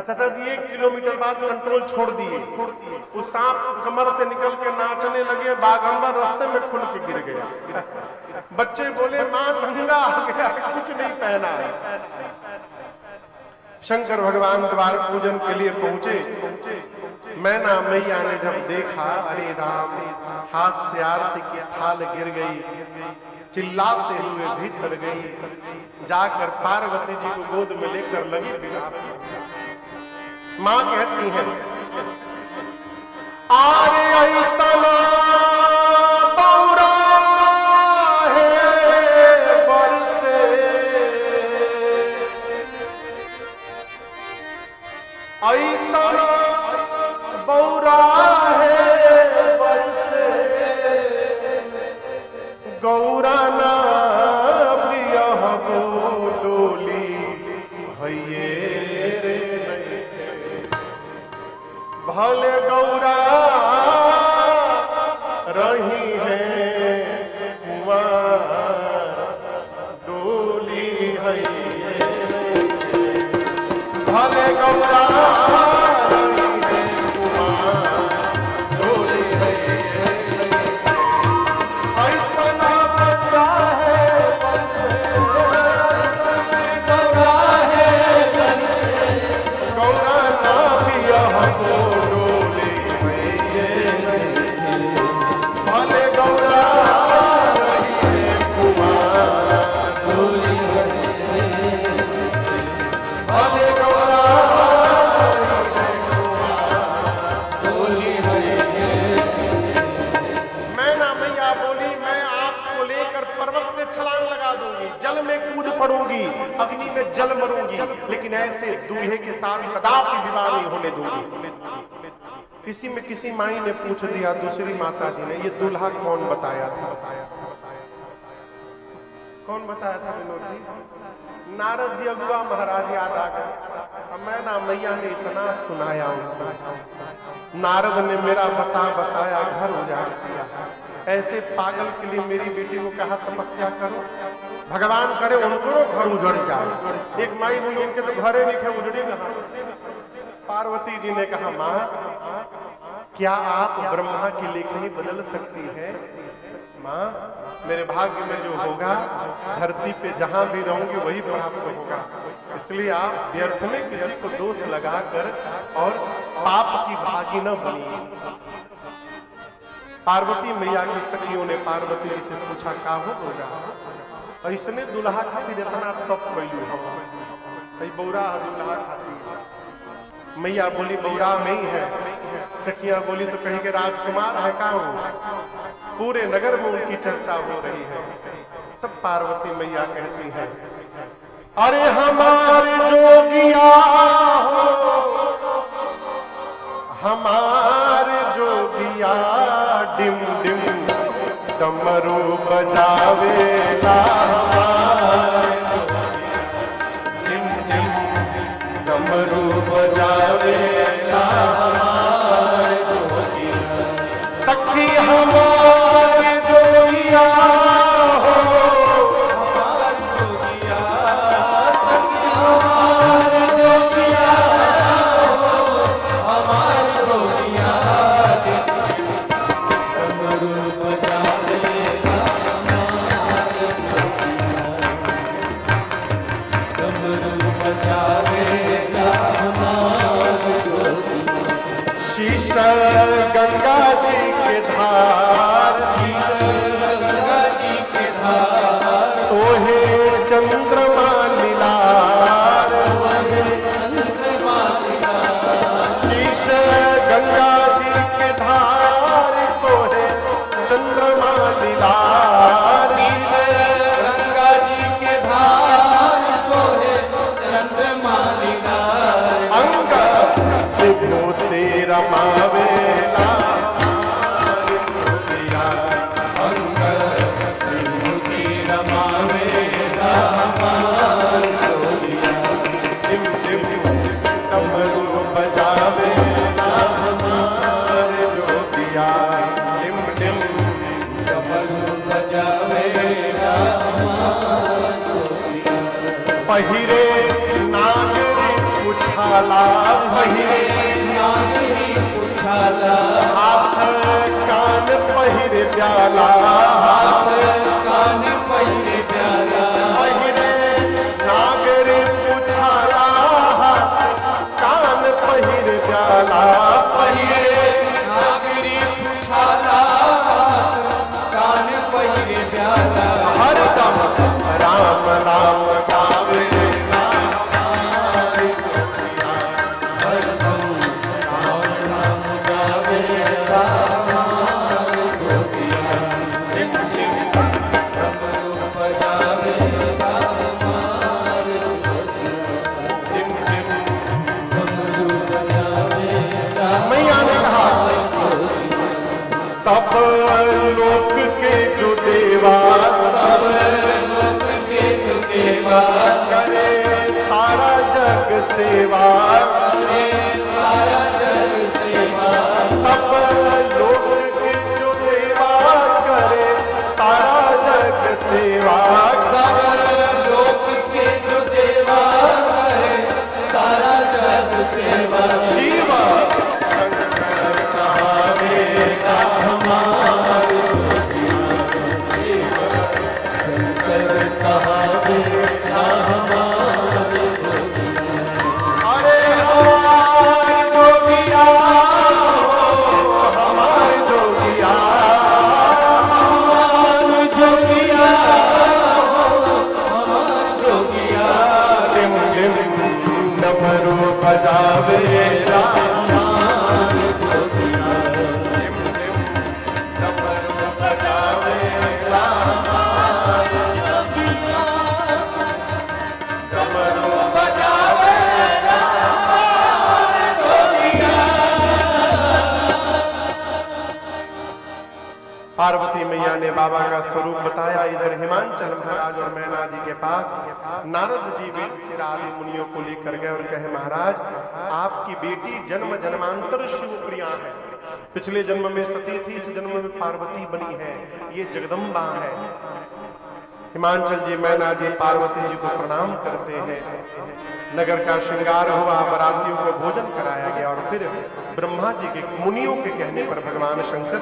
चाचा जी 1 किलोमीटर बाद कंट्रोल छोड़ दिए, वो सांप कमर से निकल के नाचने लगे, बागंबर रास्ते में खुल के गिर गया। बच्चे बोले मां नंगा आ गया, कुछ नहीं पहना है। शंकर भगवान द्वार पूजन के लिए पहुंचे। मैना मैया ने जब देखा, अरे राम, हाथ से आरती की थाल गिर गई, चिल्लाते हुए भीतर गई, जाकर पार्वती जी को गोद में लेकर लगी विलाप। मां कहती है, आरे ऐसा बौरा है बरसे, ऐसा बौरा है बरसे, गौरा ना प्रिय हो डोली भैये रे, भले गौरा रही है कुंवार डोली है, भले गौरा अग्नि में जल मरूंगी, लेकिन ऐसे दूल्हे के साथ कदापि विवाह नहीं होने दूंगी। किसी माई ने पूछ दिया दूसरी माता जी ने, ये दूल्हा कौन बताया था? कौन बताया था विनोद जी? नारद जी अगुआ महाराज याद आ गए। मैना मैया ने इतना सुनाया उनको, नारद ने मेरा बसाया घर उजाड़ दिया, ऐसे पागल के लिए मेरी बेटी को कहा तपस्या करो, भगवान करे उनको घर उजड़ जाए। एक माई बोली उनके तो घरे नहीं थे, उजड़ी कहां से? पार्वती जी ने कहा, मां क्या आप ब्रह्मा की लेखनी बदल सकती है? मां मेरे भाग्य में जो होगा, धरती पे जहां भी रहूंगी वही प्राप्त होगा, इसलिए आप व्यर्थ में किसी को दोष लगाकर और पाप की भागी न बनिए। पार्वती मैया की सखियों ने पार्वती जी से पूछा, का होगा? ऐसने दुल्हा खातिर इतना तप कैलू हम, बौरा दुल्हा खातिर। मैया बोली बौरा नहीं है। सखियां बोली तो कहीं के राजकुमार है का हो? पूरे नगर में उनकी चर्चा हो रही है। तब पार्वती मैया कहती है, अरे हमारे जोगिया हो, हमारे जोगिया डिम डिम डमरू बजावेला, डिम डिम डमरू बजावेला, सखी हमारे जोगिया हो, हमारे जोगिया, सखी हमारे जोगिया हो, हमारे जोगिया डमरू बजावेला, डमरू बजावेला हमारे जोगिया। शीश गंगा जी के धार, शीश गंगा जी के धार, सोहे चंद्रमा लीलार, सोहे चंद्रमा लीलार। शीश गंगा जी के धार, सोहे चंद्रमा लीलार, शीश गंगा जी के धार, सोहे चंद्रमा लीलार। अंग विभूति रमावेला, अंग विभूति रमावेला, डिम डिम डमरू बजावेला हमारे जोगिया, डिम डिम डमरू बजावेला हमारे जोगिया। पहिरे नागरी उछाला, पहिरे प्याला, कान पहिरे प्याला, पहिरे नागरी पुछाला, कान पहिरे प्याला, पहिरे नागरी पुछाला, कान पहिरे प्याला, हरदम राम राम गावे, हरदम राम नाम गावे, राम गोपिया, टिम टिम डमरू बजावे, टिम टिम। डमरू बजावे, मैया ने कहा सब लोक के जो देवा, सब लोक के जो देवा, करे सारा जग सेवा, सारा जग सेवा, सब लोक के जो देवा, करे सारा जग सेवा, सब लोक के जो देवा, करे सारा जग सेवा, शिव शंकर कहावेगा हमारे शंकर कहावे ना हमारे अरे हमारे जोगिया, हमारे जोगिया, हमारे जोगिया, हमारे जोगिया, टिम टिम डमरू बजावे हमारे जोगिया, टिम टिम डमरू बजावे डमरू बजावे पार्वती मैया ने बाबा का स्वरूप बताया। इधर हिमांचल महाराज और मैना जी के पास नारद जी वेद सिर आदि मुनियों को लेकर गए और कहे महाराज आपकी बेटी जन्म जन्मांतर शिवप्रिया है, पिछले जन्म में सती थी, इस जन्म में पार्वती बनी है, ये जगदम्बा है। हिमांचल जी मैना जी पार्वती जी को प्रणाम करते हैं। नगर का श्रृंगार हुआ, बरातियों को भोजन कराया गया और फिर ब्रह्मा जी के मुनियों के कहने पर भगवान शंकर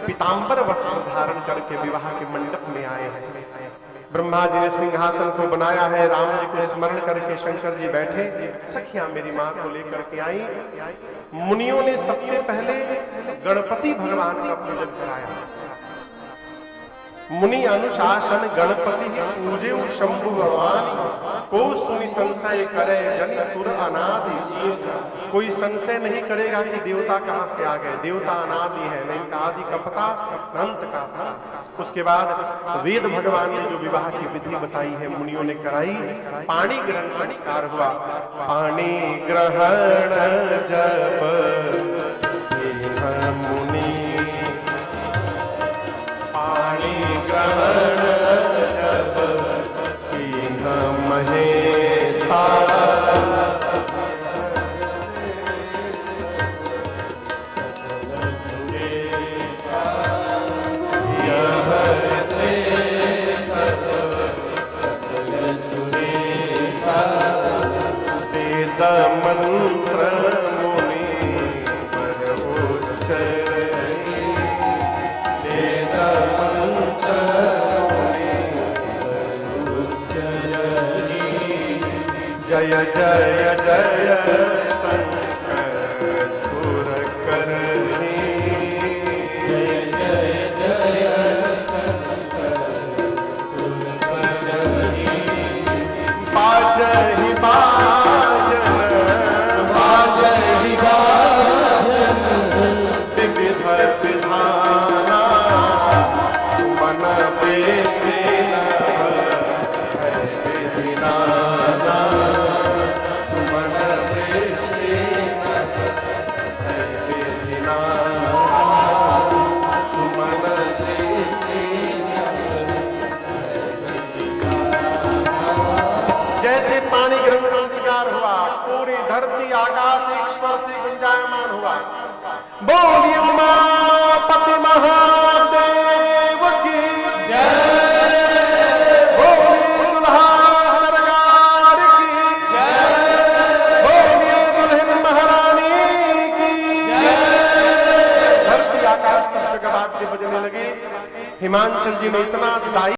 पीतांबर वस्त्र धारण करके विवाह के मंडप में आए हैं। ब्रह्मा जी ने सिंहासन को बनाया है, राम जी को स्मरण करके शंकर जी बैठे, सखियां मेरी मां को लेकर के आई। मुनियों ने सबसे पहले गणपति भगवान का पूजन कराया। मुनि अनुशासन गणपति पूजे शंभु भगवान, को सुनि संशय करे जन सुर अनादि। कोई संशय नहीं करेगा कि देवता कहां से आ गए, देवता अनादि है, नहीं इनका आदि का पता, अंत का पता। उसके बाद वेद भगवान ने जो विवाह की विधि बताई है मुनियों ने कराई। पाणी ग्रहण संस्कार हुआ। पाणी ग्रहण जब मुनि, पाणी ग्रहण जब कीन महेशा, वेद मंत्र मुनि पर उच्चरई, वेद मंत्र मुनि पर उच्चरई। जय जय जय शंकर सुर करनी, जय जय जय शंकर सुर करनी। बाजहि बाजन, बाजहि बाजन, विविध विधाना, सुमन बेशे विधि नाना, सुमन बेशे विधि नाना, सुमन बेशे। जैसे पानी ग्रहण संस्कार हुआ, पूरी धरती आकाश एक स्वर से गुंजायमान हुआ। बोलिए उमापति महादेव की जय, बोलिए दुल्हा सरकार की जय, बोलिए दुल्हन महारानी की जय। धरती आकाश सब चकचकाहट के बजने लगे। हिमांचल जी ने इतना दाई